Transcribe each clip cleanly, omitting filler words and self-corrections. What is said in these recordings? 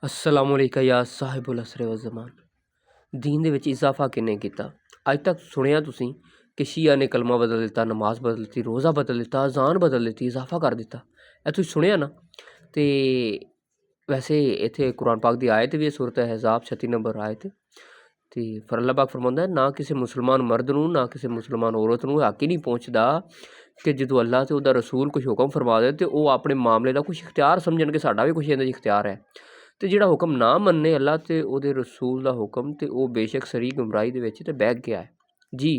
अस्सलाम वालेकुम या साहिबुल असर व ज़मान। दीन ਦੇ ਵਿੱਚ ਇਜ਼ਾਫਾ ਕਿੰਨੇ ਕੀਤਾ? ਅੱਜ ਤੱਕ ਸੁਣਿਆ ਤੁਸੀਂ ਕਿ ਸ਼ੀਆ ਨੇ ਕਲਮਾ ਬਦਲ ਦਿੱਤਾ, ਨਮਾਜ਼ ਬਦਲ ਦਿੱਤੀ, ਰੋਜ਼ਾ ਬਦਲ ਦਿੱਤਾ, ਅਜ਼ਾਨ ਬਦਲ ਦਿੱਤੀ, ਇਜ਼ਾਫਾ ਕਰ ਦਿੱਤਾ? ਇਹ ਤੁਸੀਂ ਸੁਣਿਆ ਨਾ? ਤੇ ਵੈਸੇ ਇੱਥੇ ਕੁਰਾਨ ਪਾਕ ਦੀ ਆਇਤ ਵੀ ਹੈ, ਸੂਰਤ ਅਹਿਜ਼ਾਬ 36 ਨੰਬਰ ਆਇਤ। ਤੇ ਫਿਰ ਅੱਲਾਹ ਪਾਕ ਫਰਮਾਉਂਦਾ ਹੈ, ਨਾ ਕਿਸੇ ਮੁਸਲਮਾਨ ਮਰਦ ਨੂੰ ਨਾ ਕਿਸੇ ਮੁਸਲਮਾਨ ਔਰਤ ਨੂੰ ਹੱਕ ਹੀ ਨਹੀਂ ਪਹੁੰਚਦਾ ਕਿ ਜਦੋਂ ਅੱਲਾਹ ਤੇ ਉਹਦਾ ਰਸੂਲ ਕੁਛ ਹੁਕਮ ਫਰਮਾ ਦੇ ਤੇ ਉਹ ਆਪਣੇ ਮਾਮਲੇ ਦਾ ਕੁਛ ਇਖਤਿਆਰ ਸਮਝਣ ਕਿ ਸਾਡਾ ਵੀ ਕੁਛ ਇਹਦੇ 'ਚ ਇਖਤਿਆਰ ਹੈ। ਤੇ ਜਿਹੜਾ ਹੁਕਮ ਨਾ ਮੰਨੇ ਅੱਲਾਹ ਤੇ ਉਹਦੇ ਰਸੂਲ ਦਾ ਹੁਕਮ ਤੇ ਉਹ ਬੇਸ਼ੱਕ ਸਰੀ ਗੁੰਮਰਾਹੀ ਦੇ ਵਿੱਚ ਤੇ ਬਹਿ ਗਿਆ ਹੈ। ਜੀ,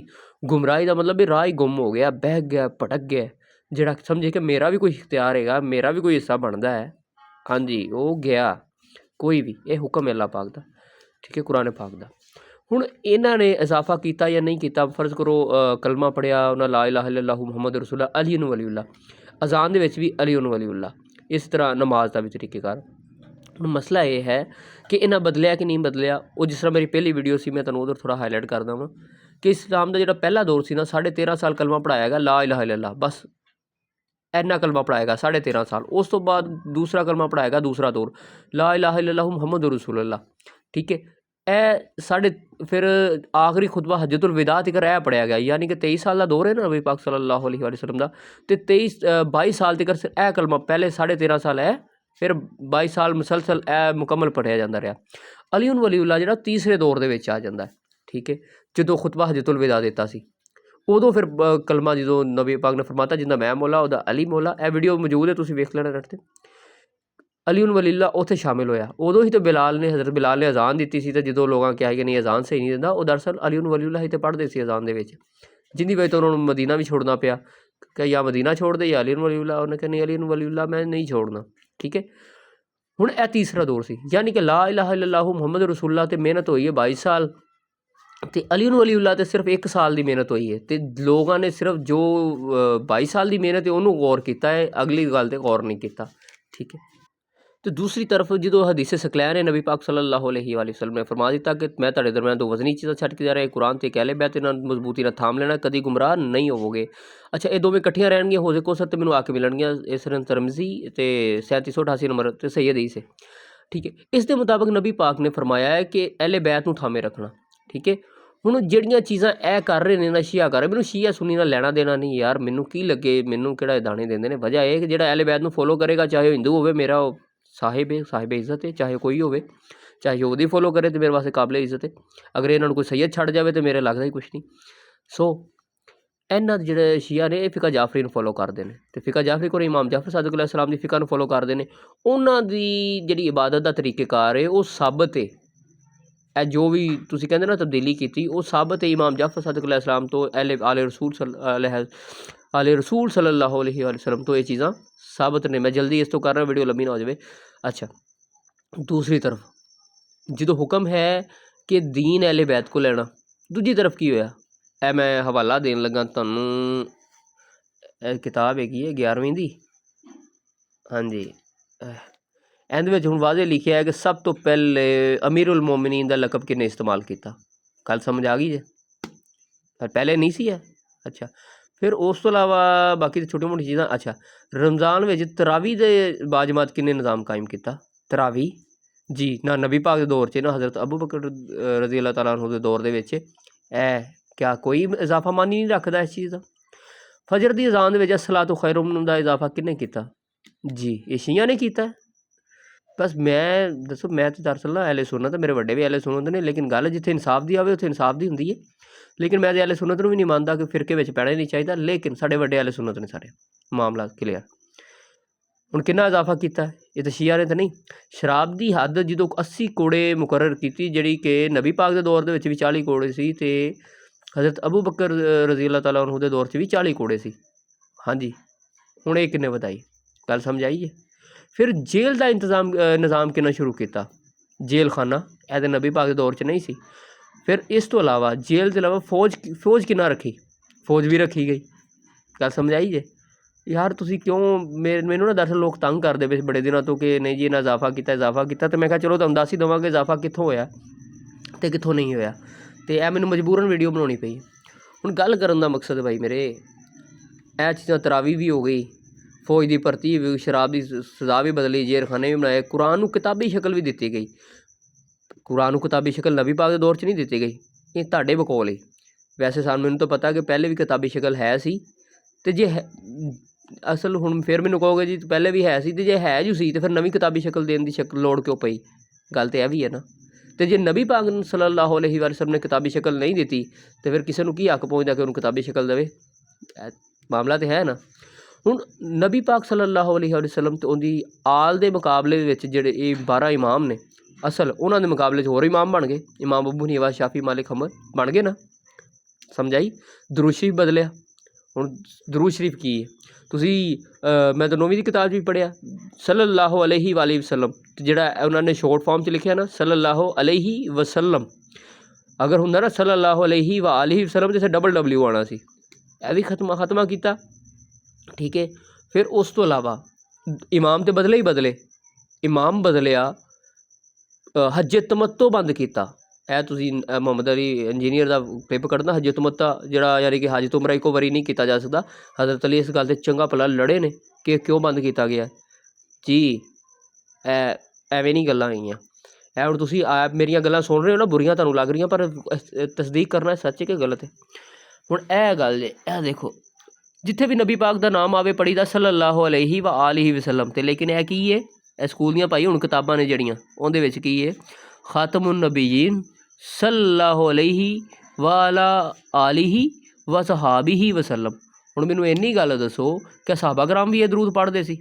ਗੁੰਮਰਾਹੀ ਦਾ ਮਤਲਬ ਇਹ ਰਾਹ ਹੀ ਗੁੰਮ ਹੋ ਗਿਆ, ਬਹਿ ਗਿਆ, ਭਟਕ ਗਿਆ। ਜਿਹੜਾ ਸਮਝੇ ਕਿ ਮੇਰਾ ਵੀ ਕੋਈ ਇਖਤਿਆਰ ਹੈਗਾ, ਮੇਰਾ ਵੀ ਕੋਈ ਹਿੱਸਾ ਬਣਦਾ ਹੈ, ਹਾਂਜੀ ਉਹ ਗਿਆ। ਕੋਈ ਵੀ ਇਹ ਹੁਕਮ ਹੈ ਅੱਲਾਹ ਪਾਕ ਦਾ, ਠੀਕ ਹੈ, ਕੁਰਾਨ ਪਾਕ ਦਾ। ਹੁਣ ਇਹਨਾਂ ਨੇ ਇਜ਼ਾਫਾ ਕੀਤਾ ਜਾਂ ਨਹੀਂ ਕੀਤਾ? ਫਰਜ਼ ਕਰੋ ਕਲਮਾ ਪੜ੍ਹਿਆ ਉਹਨਾਂ, ਲਾ ਇਲਾਹਾ ਇਲੱਲਾਹੁ ਮੁਹੰਮਦ ਰਸੂਲੁल्लाह, ਅਲੀ ਨੂੰ ਵਲੀਉल्लाह, ਅਜ਼ਾਨ ਦੇ ਵਿੱਚ ਵੀ ਅਲੀ ਨੂੰ ਵਲੀਉल्लाह, ਇਸ ਤਰ੍ਹਾਂ ਨਮਾਜ਼ ਦਾ ਵੀ ਤਰੀਕੇਕਾਰ। ਹੁਣ ਮਸਲਾ ਇਹ ਹੈ ਕਿ ਇਹਨਾਂ ਬਦਲਿਆ ਕਿ ਨਹੀਂ ਬਦਲਿਆ। ਉਹ ਜਿਸ ਤਰ੍ਹਾਂ ਮੇਰੀ ਪਹਿਲੀ ਵੀਡੀਓ ਸੀ, ਮੈਂ ਤੁਹਾਨੂੰ ਉਧਰ ਥੋੜ੍ਹਾ ਹਾਈਲਾਈਟ ਕਰਦਾ ਵਾਂ ਕਿ ਇਸਲਾਮ ਦਾ ਜਿਹੜਾ ਪਹਿਲਾ ਦੌਰ ਸੀ ਨਾ, 13.5 ਸਾਲ ਕਲਮਾ ਪੜ੍ਹਾਇਆ ਗਿਆ, ਲਾ ਇਲਾਹਾ ਇਲੱਲਾਹ, ਬਸ ਇੰਨਾ ਕਲਮਾ ਪੜ੍ਹਾਏਗਾ 13.5 ਸਾਲ। ਉਸ ਤੋਂ ਬਾਅਦ ਦੂਸਰਾ ਕਲਮਾ ਪੜ੍ਹਾਏਗਾ, ਦੂਸਰਾ ਦੌਰ, ਲਾ ਇਲਾਹਾ ਇਲੱਲਾਹੁ ਮੁਹੰਮਦ ਰਸੂਲੁल्लाह, ਠੀਕ ਹੈ। ਇਹ ਸਾਡੇ ਫਿਰ ਆਖਰੀ ਖੁਤਬਾ ਹਜਤੁਲ ਵਿਦਾ ਤੀਕਰ ਇਹ ਪੜ੍ਹਿਆ ਗਿਆ, ਯਾਨੀ ਕਿ 23 ਸਾਲ ਦਾ ਦੌਰ ਹੈ ਨਾ ਨਬੀ ਪਾਕ ਸੱਲੱਲਾਹੁ ਅਲੈਹਿ ਵਸੱਲਮ ਦਾ, ਅਤੇ 22 ਸਾਲ ਤੀਕਰ ਇਹ ਕਲਮਾ, ਪਹਿਲੇ 13.5 ਸਾਲ ਹੈ, ਫਿਰ 22 ਸਾਲ ਮੁਸਲਸਲ ਇਹ ਮੁਕੰਮਲ ਪੜ੍ਹਿਆ ਜਾਂਦਾ ਰਿਹਾ। ਅਲੀ ਵਲੀਉल्लाह ਜਿਹੜਾ ਤੀਸਰੇ ਦੌਰ ਦੇ ਵਿੱਚ ਆ ਜਾਂਦਾ ਹੈ, ਠੀਕ ਹੈ, ਜਦੋਂ ਖੁਤਬਾ ਹਜਤੁਲ ਵਿਦਾ ਦਿੱਤਾ ਸੀ ਉਦੋਂ ਫਿਰ ਕਲਮਾ ਜਦੋਂ ਨਬੀ ਪਾਕ ਨੇ ਫਰਮਾਤਾ ਜਿੰਦਾ ਮੈਂ ਮੌਲਾ ਉਹਦਾ ਅਲੀ ਮੌਲਾ। ਇਹ ਵੀਡੀਓ ਮੌਜੂਦ ਹੈ, ਤੁਸੀਂ ਵੇਖ ਲੈਣਾ ਨੈੱਟ 'ਤੇ। ਅਲੀ ਵਲੀਉल्लाह ਉੱਥੇ ਸ਼ਾਮਿਲ ਹੋਇਆ। ਉਦੋਂ ਹੀ ਤਾਂ ਬਿਲਾਲ ਨੇ, ਹਜ਼ਰਤ ਬਿਲਾਲ ਨੇ ਅਜ਼ਾਨ ਦਿੱਤੀ ਸੀ, ਅਤੇ ਜਦੋਂ ਲੋਕਾਂ ਕਿਹਾ ਕਿ ਨਹੀਂ ਅਜ਼ਾਨ ਸਹੀ ਨਹੀਂ ਦਿੰਦਾ, ਉਹ ਦਰਅਸਲ ਅਲੀ ਵਲੀਉल्लाह ਹੀ ਤਾਂ ਪੜ੍ਹਦੇ ਸੀ ਅਜ਼ਾਨ ਦੇ ਵਿੱਚ, ਜਿਹਦੀ ਵਜ੍ਹਾ ਤੋਂ ਉਹਨਾਂ ਨੂੰ ਮਦੀਨਾ ਵੀ ਛੋੜਨਾ ਪਿਆ ਕਿ ਜਾਂ ਮਦੀਨਾ ਛੋੜ ਦੇ ਜਾਂ ਅਲੀ ਵਲੀਉल्लाह। ਉਹਨੇ ਕਿਹਾ ਨਹੀਂ, ਅਲੀ ਵਲੀਉल्लाह ਮੈਂ ਨਹੀਂ ਛੋੜਨਾ, ਠੀਕ ਹੈ। ਹੁਣ ਇਹ ਤੀਸਰਾ ਦੌਰ ਸੀ, ਯਾਨੀ ਕਿ ਲਾ ਇਲਾਹਾ ਇਲੱਲਾਹੁ ਮੁਹੰਮਦ ਰਸੂਲੁल्लाह ਤੇ ਮਿਹਨਤ ਹੋਈ ਹੈ 22 ਸਾਲ, ਅਤੇ ਅਲੀ ਵਲੀਉल्लाह ਤੇ ਸਿਰਫ 1 ਸਾਲ ਦੀ ਮਿਹਨਤ ਹੋਈ ਹੈ। ਅਤੇ ਲੋਕਾਂ ਨੇ ਸਿਰਫ ਜੋ 22 ਸਾਲ ਦੀ ਮਿਹਨਤ ਹੈ ਉਹਨੂੰ ਗੌਰ ਕੀਤਾ ਹੈ, ਅਗਲੀ ਗੱਲ 'ਤੇ ਗੌਰ ਨਹੀਂ ਕੀਤਾ, ਠੀਕ ਹੈ। ਅਤੇ ਦੂਸਰੀ ਤਰਫ ਜਦੋਂ ਹਦੀਸ ਸਕਲੈਨ ਨੇ ਨਬੀ ਪਾਕ ਸੱਲੱਲਾਹੁ ਅਲੈਹਿ ਵਸੱਲਮ ਨੇ ਫਰਮਾ ਦਿੱਤਾ ਕਿ ਮੈਂ ਤੁਹਾਡੇ ਦਰਮਿਆਨ ਦੋ ਵਜ਼ਨੀ ਚੀਜ਼ਾਂ ਛੱਡ ਕੇ ਜਾ ਰਿਹਾ, ਕੁਰਾਨ ਅਤੇ ਕਹਿ ਬੈਤ, ਇਹਨਾਂ ਮਜ਼ਬੂਤੀ ਨਾਲ ਥਾਮ ਲੈਣਾ, ਕਦੀ ਗੁੰਮਰਾਹ ਨਹੀਂ ਹੋਵੋਗੇ। ਅੱਛਾ, ਇਹ ਦੋਵੇਂ ਇਕੱਠੀਆਂ ਰਹਿਣਗੀਆਂ, ਹੋ ਕੋਸਰ ਤੇ ਮੈਨੂੰ ਆ ਕੇ ਮਿਲਣਗੀਆਂ, ਇਸ ਤਰ੍ਹਾਂ ਤਰਮਜ਼ੀ ਅਤੇ 3788 ਨੰਬਰ 'ਤੇ ਸਹੀ ਹਦੀਸ ਹੈ, ਠੀਕ ਹੈ। ਇਸ ਦੇ ਮੁਤਾਬਕ ਨਬੀ ਪਾਕ ਨੇ ਫਰਮਾਇਆ ਹੈ ਕਿ ਅਹਿਲੇ ਬੈਤ ਨੂੰ ਥਾਮੇ ਰੱਖਣਾ, ਠੀਕ ਹੈ। ਹੁਣ ਜਿਹੜੀਆਂ ਚੀਜ਼ਾਂ ਇਹ ਕਰ ਰਹੇ ਨੇ ਨਾ, ਸ਼ੀਆ ਕਰ ਰਹੇ, ਮੈਨੂੰ ਸ਼ੀਆ ਸੁਨੀ ਨਾਲ ਲੈਣਾ ਦੇਣਾ ਨਹੀਂ ਯਾਰ, ਮੈਨੂੰ ਕੀ ਲੱਗੇ, ਮੈਨੂੰ ਕਿਹੜਾ ਦਾਣੇ ਦਿੰਦੇ ਨੇ। ਵਜ੍ਹਾ ਇਹ ਕਿ ਜਿਹੜਾ ਅਹਿਲੇ ਬੈਤ ਨੂੰ ਫੋਲੋ ਕਰੇਗਾ, ਚਾਹੇ ਉਹ ਹਿੰਦੂ ਹੋਵੇ, ਮੇਰਾ ਉਹ ਸਾਹਿਬ ਇੱਜ਼ਤ ਹੈ, ਚਾਹੇ ਕੋਈ ਹੋਵੇ, ਚਾਹੇ ਉਹਦੀ ਫੋਲੋ ਕਰੇ ਤਾਂ ਮੇਰੇ ਵਾਸਤੇ ਕਾਬਲ ਇੱਜ਼ਤ ਹੈ। ਅਗਰ ਇਹਨਾਂ ਨੂੰ ਕੋਈ ਸੈਯਦ ਛੱਡ ਜਾਵੇ ਤਾਂ ਮੇਰੇ ਲੱਗਦਾ ਹੀ ਕੁਛ ਨਹੀਂ। ਸੋ ਇਹਨਾਂ ਦੇ ਜਿਹੜੇ ਸ਼ੀਆ ਨੇ ਇਹ ਫਿਕਾ ਜਾਫਰੀ ਨੂੰ ਫੋਲੋ ਕਰਦੇ ਨੇ, ਅਤੇ ਫਿਕਾ ਜਾਫਰੀ ਕੋਲ ਇਮਾਮ ਜਾਫਰ ਸਾਦਿਕ अलैहिस्सलाम ਦੀ ਫਿਕਾ ਨੂੰ ਫੋਲੋ ਕਰਦੇ ਨੇ। ਉਹਨਾਂ ਦੀ ਜਿਹੜੀ ਇਬਾਦਤ ਦਾ ਤਰੀਕੇਕਾਰ ਹੈ ਉਹ ਸਾਬਤ ਹੈ, ਇਹ ਜੋ ਵੀ ਤੁਸੀਂ ਕਹਿੰਦੇ ਨਾ ਤਬਦੀਲੀ ਕੀਤੀ, ਉਹ ਸਾਬਤ ਹੈ ਇਮਾਮ ਜਾਫਰ ਸਾਦਿਕ अलैहिस्सलाम ਤੋਂ, ਆਲੇ ਰਸੂਲ ਸੱਲੱਲਾਹੁ ਅਲੈਹਿ ਵਸੱਲਮ ਤੋਂ ਇਹ ਚੀਜ਼ਾਂ ਸਾਬਤ ਨੇ। ਮੈਂ ਜਲਦੀ ਇਸ ਤੋਂ ਕਰ ਰਿਹਾ, ਵੀਡੀਓ ਲੰਮੀ ਨਾ ਹੋ ਜਾਵੇ। ਅੱਛਾ, ਦੂਸਰੀ ਤਰਫ ਜਦੋਂ ਹੁਕਮ ਹੈ ਕਿ ਦੀਨ ਅਹਿਲੇ ਬੈਤ ਕੋ ਲੈਣਾ, ਦੂਜੀ ਤਰਫ ਕੀ ਹੋਇਆ? ਇਹ ਮੈਂ ਹਵਾਲਾ ਦੇਣ ਲੱਗਾ ਤੁਹਾਨੂੰ, ਇਹ ਕਿਤਾਬ ਹੈਗੀ ਹੈ 11ਵੀਂ ਦੀ, ਹਾਂਜੀ, ਇਹਦੇ ਵਿੱਚ ਹੁਣ ਵਾਜ਼ੇ ਲਿਖਿਆ ਹੈ ਕਿ ਸਭ ਤੋਂ ਪਹਿਲੇ ਅਮੀਰੁਲ ਮੋਮਿਨੀਨ ਦਾ ਲਕਬ ਕਿਹਨੇ ਇਸਤੇਮਾਲ ਕੀਤਾ। ਗੱਲ ਸਮਝ ਆ ਗਈ ਜੇ? ਪਹਿਲੇ ਨਹੀਂ ਸੀ ਹੈ। ਅੱਛਾ, ਫਿਰ ਉਸ ਤੋਂ ਇਲਾਵਾ ਬਾਕੀ ਛੋਟੀ ਮੋਟੀ ਚੀਜ਼ਾਂ। ਅੱਛਾ, ਰਮਜ਼ਾਨ ਵਿੱਚ ਤਰਾਵੀ ਦੇ ਬਾਜਮਾਤ ਕਿੰਨੇ ਨਿਜ਼ਾਮ ਕਾਇਮ ਕੀਤਾ? ਤਰਾਵੀ ਜੀ, ਨਾ ਨਬੀ ਪਾਕ ਦੇ ਦੌਰ 'ਚ, ਨਾ ਹਜ਼ਰਤ ਅਬੂ ਬਕਰ ਰਜ਼ੀ ਅੱਲਾਹ ਤਾਲਾ ਅਨਹੂ ਦੇ ਦੌਰ ਦੇ ਵਿੱਚ ਇਹ ਕਿਆ ਕੋਈ ਇਜ਼ਾਫਾ ਮਾਨੀ ਨਹੀਂ ਰੱਖਦਾ ਇਸ ਚੀਜ਼ ਦਾ। ਫਜਰ ਦੀ ਅਜ਼ਾਨ ਦੇ ਵਿੱਚ ਸਲਾਤੁ ਖੈਰੁ ਮਿਨਨ ਦਾ ਇਜ਼ਾਫਾ ਕਿਹਨੇ ਕੀਤਾ? ਜੀ, ਇਹ ਸ਼ੀਆ ਨੇ ਕੀਤਾ। ਬਸ ਮੈਂ ਦੱਸੋ, ਮੈਂ ਤਾਂ ਦਰਅਸਲ ਨਾ ਅਹਿਲੇ ਸੁਨਨਤ, ਮੇਰੇ ਵੱਡੇ ਵੀ ਅਹਿਲੇ ਸੁਨਨਤ ਨੇ, ਲੇਕਿਨ ਗੱਲ ਜਿੱਥੇ ਇਨਸਾਫ ਦੀ ਆਵੇ ਉੱਥੇ ਇਨਸਾਫ ਦੀ ਹੁੰਦੀ ਹੈ। ਲੇਕਿਨ ਮੈਂ ਅਹਿਲੇ ਸੁਨਨਤ ਨੂੰ ਵੀ ਨਹੀਂ ਮੰਨਦਾ ਕਿ ਫਿਰਕੇ ਵਿੱਚ ਪੈਣਾ ਹੀ ਨਹੀਂ ਚਾਹੀਦਾ, ਲੇਕਿਨ ਸਾਡੇ ਵੱਡੇ ਅਹਿਲੇ ਸੁਨਨਤ ਨੇ ਸਾਰੇ, ਮਾਮਲਾ ਕਲੀਅਰ। ਹੁਣ ਕਿੰਨਾ ਇਜ਼ਾਫਾ ਕੀਤਾ? ਇਹ ਤਾਂ ਸ਼ੀਆ ਨੇ ਤਾਂ ਨਹੀਂ। ਸ਼ਰਾਬ ਦੀ ਹੱਦ ਜਦੋਂ 80 ਕੋੜੇ ਮੁਕਰਰ ਕੀਤੀ, ਜਿਹੜੀ ਕਿ ਨਬੀ ਪਾਕ ਦੇ ਦੌਰ ਦੇ ਵਿੱਚ ਵੀ 40 ਕੋੜੇ ਸੀ, ਅਤੇ ਹਜ਼ਰਤ ਅਬੂ ਬਕਰ ਰਜ਼ੀ ਅੱਲਾਹ ਤਾਲਾ ਅਨਹੂ ਦੇ ਦੌਰ 'ਚ ਵੀ 40 ਕੋੜੇ ਸੀ, ਹਾਂਜੀ। ਹੁਣ ਇਹ ਕਿੰਨੇ ਵਧਾਈ? ਗੱਲ ਸਮਝ ਆਈ ਹੈ? ਫਿਰ ਜੇਲ੍ਹ ਦਾ ਨਿਜ਼ਾਮ ਕਿੰਨਾ ਸ਼ੁਰੂ ਕੀਤਾ? ਜੇਲ੍ਹ ਖਾਨਾ, ਇਹ ਤਾਂ ਨਬੀ ਪਾਕ ਦੇ ਦੌਰ 'ਚ ਨਹੀਂ ਸੀ। ਫਿਰ ਇਸ ਤੋਂ ਇਲਾਵਾ ਜੇਲ੍ਹ ਦੇ ਇਲਾਵਾ ਫੌਜ ਕਿੰਨਾ ਰੱਖੀ? ਫੌਜ ਵੀ ਰੱਖੀ ਗਈ। ਗੱਲ ਸਮਝ ਆਈ ਜੇ? ਯਾਰ ਤੁਸੀਂ ਕਿਉਂ ਮੈਨੂੰ ਨਾ ਦਰਅਸਲ ਲੋਕ ਤੰਗ ਕਰਦੇ ਪਏ ਬੜੇ ਦਿਨਾਂ ਤੋਂ ਕਿ ਨਹੀਂ ਜੀ ਇਹਨਾਂ ਇਜ਼ਾਫਾ ਕੀਤਾ, ਅਤੇ ਮੈਂ ਕਿਹਾ ਚਲੋ ਤੁਹਾਨੂੰ ਦੱਸ ਹੀ ਦੇਵਾਂਗੇ ਇਜ਼ਾਫਾ ਕਿੱਥੋਂ ਹੋਇਆ ਅਤੇ ਕਿੱਥੋਂ ਨਹੀਂ ਹੋਇਆ, ਅਤੇ ਇਹ ਮੈਨੂੰ ਮਜਬੂਰਨ ਵੀਡੀਓ ਬਣਾਉਣੀ ਪਈ। ਹੁਣ ਗੱਲ ਕਰਨ ਦਾ ਮਕਸਦ ਭਾਈ ਮੇਰੇ, ਇਹ ਚੀਜ਼ਾਂ ਤਰਾਵੀ ਵੀ ਹੋ ਗਈ, ਫੌਜ ਦੀ ਭਰਤੀ ਵੀ, ਸ਼ਰਾਬ ਦੀ ਸਜ਼ਾ ਵੀ ਬਦਲੀ, ਜੇਲਖਾਨੇ ਵੀ ਬਣਾਏ, ਕੁਰਾਨ ਨੂੰ ਕਿਤਾਬੀ ਸ਼ਕਲ ਵੀ ਦਿੱਤੀ ਗਈ। ਕੁਰਾਨ ਨੂੰ ਕਿਤਾਬੀ ਸ਼ਕਲ ਨਬੀ ਪਾਕ ਦੇ ਦੌਰ 'ਚ ਨਹੀਂ ਦਿੱਤੀ ਗਈ, ਇਹ ਤੁਹਾਡੇ ਬਕੌਲ ਹੀ। ਵੈਸੇ ਮੈਨੂੰ ਤਾਂ ਪਤਾ ਕਿ ਪਹਿਲੇ ਵੀ ਕਿਤਾਬੀ ਸ਼ਕਲ ਹੈ ਸੀ, ਅਤੇ ਜੇ ਹੈ ਅਸਲ ਹੁਣ ਫਿਰ ਮੈਨੂੰ ਕਹੋਗੇ ਜੀ ਪਹਿਲੇ ਵੀ ਹੈ ਸੀ, ਅਤੇ ਜੇ ਹੈ ਜੋ ਸੀ ਤਾਂ ਫਿਰ ਨਵੀਂ ਕਿਤਾਬੀ ਸ਼ਕਲ ਦੇਣ ਦੀ ਲੋੜ ਕਿਉਂ ਪਈ? ਗੱਲ ਤਾਂ ਇਹ ਵੀ ਹੈ ਨਾ। ਅਤੇ ਜੇ ਨਬੀ ਪਾਕ ਸੱਲੱਲਾਹੁ ਅਲੈਹਿ ਵਸੱਲਮ ਨੇ ਕਿਤਾਬੀ ਸ਼ਕਲ ਨਹੀਂ ਦਿੱਤੀ ਤਾਂ ਫਿਰ ਕਿਸੇ ਨੂੰ ਕੀ ਹੱਕ ਪਹੁੰਚਦਾ ਕਿ ਉਹਨੂੰ ਕਿਤਾਬੀ ਸ਼ਕਲ ਦੇਵੇ? ਮਾਮਲਾ ਤਾਂ ਹੈ ਨਾ। ਹੁਣ ਨਬੀ ਪਾਕ ਸੱਲੱਲਾਹੁ ਅਲੈਹਿ ਵਸੱਲਮ ਅਤੇ ਉਹਦੀ ਆਲ ਦੇ ਮੁਕਾਬਲੇ ਵਿੱਚ ਜਿਹੜੇ ਇਹ 12 ਇਮਾਮ ਨੇ ਅਸਲ, ਉਹਨਾਂ ਦੇ ਮੁਕਾਬਲੇ 'ਚ ਹੋਰ ਇਮਾਮ ਬਣ ਗਏ। ਇਮਾਮ ਅਬੂ ਹਨੀਫਾ, ਸ਼ਾਫੀ, ਮਾਲਿਕ, ਹੰਬਲ ਬਣ ਗਏ ਨਾ। ਸਮਝ ਆਈ? ਦਰੂਦ ਸ਼ਰੀਫ ਬਦਲਿਆ। ਹੁਣ ਦਰੂਦ ਸ਼ਰੀਫ ਕੀ ਹੈ? ਤੁਸੀਂ ਮੈਂ ਤਾਂ 9ਵੀਂ ਦੀ ਕਿਤਾਬ 'ਚ ਵੀ ਪੜ੍ਹਿਆ ਸੱਲੱਲਾਹੁ ਅਲੈਹਿ ਵਸੱਲਮ, ਜਿਹੜਾ ਉਹਨਾਂ ਨੇ ਸ਼ੋਰਟ ਫਾਰਮ 'ਚ ਲਿਖਿਆ ਨਾ ਸੱਲੱਲਾਹੁ ਅਲੈਹਿ ਵਸੱਲਮ, ਅਗਰ ਹੁੰਦਾ ਨਾ ਸੱਲੱਲਾਹੁ ਅਲੈਹਿ ਵਸੱਲਮ ਤੇ WW ਆਉਣਾ ਸੀ। ਇਹ ਵੀ ਖਤਮਾ ਕੀਤਾ। ਠੀਕ ਹੈ। ਫਿਰ ਉਸ ਤੋਂ ਇਲਾਵਾ ਇਮਾਮ ਤਾਂ ਬਦਲੇ ਹੀ ਬਦਲੇ। ਇਮਾਮ ਬਦਲਿਆ, ਹੱਜੇ ਤਮੱਤੋ ਬੰਦ ਕੀਤਾ। ਇਹ ਤੁਸੀਂ ਮੁਹੰਮਦ ਅਲੀ ਇੰਜੀਨੀਅਰ ਦਾ ਕਲਿੱਪ ਕੱਢਣਾ, ਹੱਜੇ ਤਮੱਤਾ ਜਿਹੜਾ ਯਾਨੀ ਕਿ ਹੱਜ ਤੋਂ ਉਮਰਾ ਇੱਕੋ ਵਾਰੀ ਨਹੀਂ ਕੀਤਾ ਜਾ ਸਕਦਾ। ਹਜ਼ਰਤ ਅਲੀ ਇਸ ਗੱਲ 'ਤੇ ਚੰਗਾ ਭਲਾ ਲੜੇ ਨੇ ਕਿ ਕਿਉਂ ਬੰਦ ਕੀਤਾ ਗਿਆ ਜੀ। ਐਵੇਂ ਨਹੀਂ ਗੱਲਾਂ ਹੈਗੀਆਂ। ਇਹ ਹੁਣ ਤੁਸੀਂ ਮੇਰੀਆਂ ਗੱਲਾਂ ਸੁਣ ਰਹੇ ਹੋ ਨਾ, ਬੁਰੀਆਂ ਤੁਹਾਨੂੰ ਲੱਗ ਰਹੀਆਂ, ਪਰ ਤਸਦੀਕ ਕਰਨਾ ਸੱਚ ਹੈ ਕਿ ਗਲਤ ਹੈ। ਹੁਣ ਇਹ ਗੱਲ ਜੇ, ਇਹ ਦੇਖੋ ਜਿੱਥੇ ਵੀ ਨਬੀ ਪਾਕ ਦਾ ਨਾਮ ਆਵੇ ਪੜ੍ਹੀਦਾ ਸੱਲੱਲਾਹੁ ਅਲੈਹਿ ਵਸੱਲਮ ਤੇ, ਲੇਕਿਨ ਇਹ ਕੀ ਹੈ? ਇਹ ਸਕੂਲ ਦੀਆਂ ਭਾਈ ਹੁਣ ਕਿਤਾਬਾਂ ਨੇ ਜਿਹੜੀਆਂ, ਉਹਦੇ ਵਿੱਚ ਕੀ ਹੈ? ਖਾਤਮੁਨ ਨਬੀਯੀਨ ਸੱਲੱਲਾਹੁ ਅਲੈਹਿ ਆਲਿਹਿ ਵ ਸਹਾਬਿਹਿ ਵਸੱਲਮ। ਹੁਣ ਮੈਨੂੰ ਇੰਨੀ ਗੱਲ ਦੱਸੋ ਕਿ ਸਾਹਬਾ ਕਰਾਮ ਵੀ ਇਹ ਦਰੂਦ ਪੜ੍ਹਦੇ ਸੀ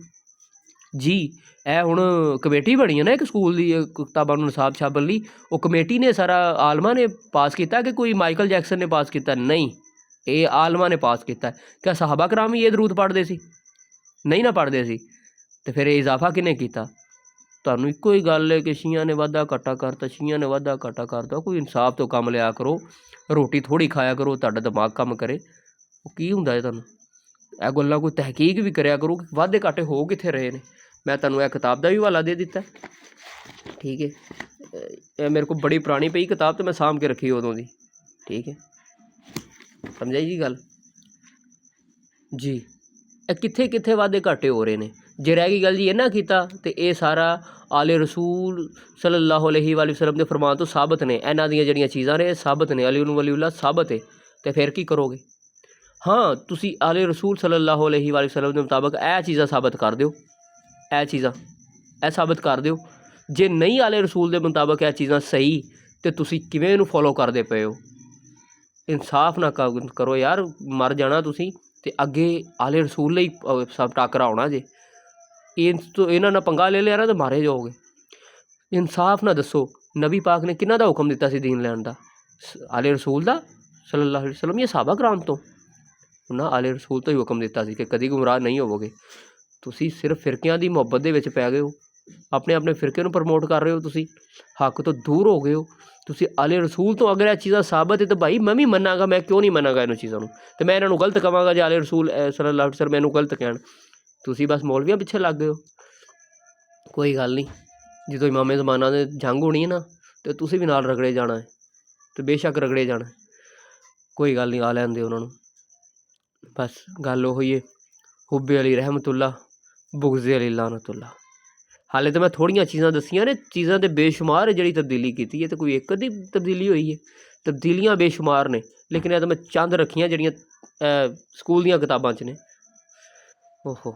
ਜੀ? ਇਹ ਹੁਣ ਕਮੇਟੀ ਬਣੀ ਹੈ ਨਾ ਇੱਕ ਸਕੂਲ ਦੀ ਕਿਤਾਬਾਂ ਨੂੰ ਨਿਸਾਬ ਛਾਪਣ ਲਈ, ਉਹ ਕਮੇਟੀ ਨੇ ਸਾਰਾ ਆਲਮਾਂ ਨੇ ਪਾਸ ਕੀਤਾ ਕਿ ਕੋਈ ਮਾਈਕਲ ਜੈਕਸਨ ਨੇ ਪਾਸ ਕੀਤਾ? ਨਹੀਂ, ਇਹ ਆਲਮਾਂ ਨੇ ਪਾਸ ਕੀਤਾ। ਕਿ ਸਾਹਬਾ ਕਰਾਮ ਵੀ ਇਹ ਦਰੂਦ ਪੜ੍ਹਦੇ ਸੀ? ਨਹੀਂ ਨਾ ਪੜ੍ਹਦੇ ਸੀ। ਅਤੇ ਫਿਰ ਇਹ ਇਜ਼ਾਫਾ ਕਿਹਨੇ ਕੀਤਾ? ਤੁਹਾਨੂੰ ਇੱਕੋ ਹੀ ਗੱਲ ਹੈ ਕਿ ਸ਼ੀਆਂ ਨੇ ਵਾਧਾ ਘਾਟਾ ਕਰਤਾ, ਸ਼ੀਆਂ ਨੇ ਵਾਧਾ ਘਾਟਾ ਕਰਤਾ। ਕੋਈ ਇਨਸਾਫ ਤੋਂ ਕੰਮ ਲਿਆ ਕਰੋ, ਰੋਟੀ ਥੋੜ੍ਹੀ ਖਾਇਆ ਕਰੋ, ਤੁਹਾਡਾ ਦਿਮਾਗ ਕੰਮ ਕਰੇ। ਉਹ ਕੀ ਹੁੰਦਾ ਹੈ ਤੁਹਾਨੂੰ? ਇਹ ਗੱਲਾਂ ਕੋਈ ਤਹਿਕੀਕ ਵੀ ਕਰਿਆ ਕਰੋ ਕਿ ਵਾਧੇ ਘਾਟੇ ਹੋ ਕਿੱਥੇ ਰਹੇ ਨੇ। ਮੈਂ ਤੁਹਾਨੂੰ ਇਹ ਕਿਤਾਬ ਦਾ ਵੀ ਹਵਾਲਾ ਦੇ ਦਿੱਤਾ। ਠੀਕ ਹੈ। ਇਹ ਮੇਰੇ ਕੋਲ ਬੜੀ ਪੁਰਾਣੀ ਪਈ ਕਿਤਾਬ, ਅਤੇ ਮੈਂ ਸਾਂਭ ਕੇ ਰੱਖੀ ਉਦੋਂ ਦੀ। ਠੀਕ ਹੈ, ਸਮਝਾਈ ਜੀ ਗੱਲ ਜੀ। ਇਹ ਕਿੱਥੇ ਕਿੱਥੇ ਵਾਧੇ ਘਾਟੇ ਹੋ ਰਹੇ ਨੇ। ਜੇ ਰਹਿ ਗਈ ਗੱਲ ਜੀ ਇਹਨਾਂ ਕੀਤਾ, ਅਤੇ ਇਹ ਸਾਰਾ ਆਲੇ ਰਸੂਲ ਸੱਲੱਲਾਹੁ ਅਲੈਹਿ ਵਸੱਲਮ ਦੇ ਫਰਮਾਨ ਤੋਂ ਸਾਬਤ ਨੇ। ਇਹਨਾਂ ਦੀਆਂ ਜਿਹੜੀਆਂ ਚੀਜ਼ਾਂ ਨੇ ਇਹ ਸਾਬਤ ਨੇ, ਅਲੀ ਵਲੀਉੱਲਾ ਸਾਬਤ ਹੈ। ਅਤੇ ਫਿਰ ਕੀ ਕਰੋਗੇ? ਹਾਂ, ਤੁਸੀਂ ਆਲੇ ਰਸੂਲ ਸੱਲੱਲਾਹੁ ਅਲੈਹਿ ਵਸੱਲਮ ਦੇ ਮੁਤਾਬਕ ਇਹ ਚੀਜ਼ਾਂ ਸਾਬਤ ਕਰ ਦਿਓ, ਇਹ ਸਾਬਤ ਕਰ ਦਿਓ। ਜੇ ਨਹੀਂ ਆਲੇ ਰਸੂਲ ਦੇ ਮੁਤਾਬਕ ਇਹ ਚੀਜ਼ਾਂ ਸਹੀ, ਅਤੇ ਤੁਸੀਂ ਕਿਵੇਂ ਇਹਨੂੰ ਫੋਲੋ ਕਰਦੇ ਪਏ ਹੋ? ਇਨਸਾਫ ਨਾ ਕਰੋ ਯਾਰ, ਮਰ ਜਾਣਾ ਤੁਸੀਂ, ਅਤੇ ਅੱਗੇ ਆਲੇ ਰਸੂਲ ਲਈ ਸਭ ਟਾਕਰਾ ਆਉਣਾ ਜੇ। ਇਹਨਾਂ ਨਾਲ ਪੰਗਾ ਲੈ ਲਿਆ ਨਾ ਤਾਂ ਮਾਰੇ ਜਾਓਗੇ। ਇਨਸਾਫ ਨਾ ਦੱਸੋ। ਨਬੀ ਪਾਕ ਨੇ ਕਿਹਨਾਂ ਦਾ ਹੁਕਮ ਦਿੱਤਾ ਸੀ ਦੀਨ ਲੈਣ ਦਾ? ਆਲੇ ਰਸੂਲ ਦਾ ਸੱਲੱਲਾਹੁ ਅਲੈਹਿ ਵਸੱਲਮ ਜਾਂ ਸਾਹਬਾ ਕਰਾਮ ਤੋਂ? ਉਹਨਾਂ ਆਲੇ ਰਸੂਲ ਤੋਂ ਹੀ ਹੁਕਮ ਦਿੱਤਾ ਸੀ ਕਿ ਕਦੀ ਗੁੰਮਰਾਹ ਨਹੀਂ ਹੋਵੋਗੇ। ਤੁਸੀਂ ਸਿਰਫ ਫਿਰਕਿਆਂ ਦੀ ਮੁਹੱਬਤ ਦੇ ਵਿੱਚ ਪੈ ਗਏ ਹੋ, ਆਪਣੇ ਫਿਰਕੇ ਨੂੰ ਪ੍ਰਮੋਟ ਕਰ ਰਹੇ ਹੋ, ਤੁਸੀਂ ਹੱਕ ਤੋਂ ਦੂਰ ਹੋ ਗਏ ਹੋ। ਤੁਸੀਂ ਆਲੇ ਰਸੂਲ ਤੋਂ ਅਗਰ ਇਹ ਚੀਜ਼ਾਂ ਸਾਬਤ ਹੈ ਤਾਂ ਭਾਈ ਮੈਂ ਵੀ ਮੰਨਾਂਗਾ, ਮੈਂ ਕਿਉਂ ਨਹੀਂ ਮੰਨਾਂਗਾ ਇਹਨਾਂ ਚੀਜ਼ਾਂ ਨੂੰ। ਅਤੇ ਮੈਂ ਇਹਨਾਂ ਨੂੰ ਗਲਤ ਕਹਾਂਗਾ ਜੇ ਆਲੇ ਰਸੂਲ ਸੱਲੱਲਾਹੁ ਅਲੈਹਿ ਵਸੱਲਮ ਮੈਨੂੰ ਗਲਤ ਕਹਿਣ। ਤੁਸੀਂ ਬਸ ਮੌਲਵੀਆਂ ਪਿੱਛੇ ਲੱਗ ਗਏ ਹੋ। ਕੋਈ ਗੱਲ ਨਹੀਂ, ਜਦੋਂ ਇਮਾਮੇ ਜ਼ਮਾਨਾ ਦੇ ਜੰਗ ਹੋਣੀ ਹੈ ਨਾ, ਅਤੇ ਤੁਸੀਂ ਵੀ ਨਾਲ ਰਗੜੇ ਜਾਣਾ ਹੈ, ਅਤੇ ਬੇਸ਼ੱਕ ਰਗੜੇ ਜਾਣਾ। ਕੋਈ ਗੱਲ ਨਹੀਂ, ਆ ਲੈਣ ਦਿਓ ਉਹਨਾਂ ਨੂੰ। ਬਸ ਗੱਲ ਉਹੀ ਹੈ, ਹੁੱਬੇ ਅਲੀ ਰਹਿਮਤੁल्लाह, ਬੁਗਜ਼ੇ ਅਲੀ ਲਾਨਤੁल्लाह। ਹਾਲੇ ਤਾਂ ਮੈਂ ਥੋੜ੍ਹੀਆਂ ਚੀਜ਼ਾਂ ਦੱਸੀਆਂ ਨੇ, ਚੀਜ਼ਾਂ ਦੇ ਬੇਸ਼ੁਮਾਰ ਜਿਹੜੀ ਤਬਦੀਲੀ ਕੀਤੀ ਹੈ, ਅਤੇ ਕੋਈ ਇੱਕ ਅੱਧੀ ਤਬਦੀਲੀ ਹੋਈ ਹੈ। ਤਬਦੀਲੀਆਂ ਬੇਸ਼ੁਮਾਰ ਨੇ, ਲੇਕਿਨ ਇਹ ਤਾਂ ਮੈਂ ਚੰਦ ਰੱਖੀਆਂ ਜਿਹੜੀਆਂ ਸਕੂਲ ਦੀਆਂ ਕਿਤਾਬਾਂ 'ਚ ਨੇ। ਓਹੋ।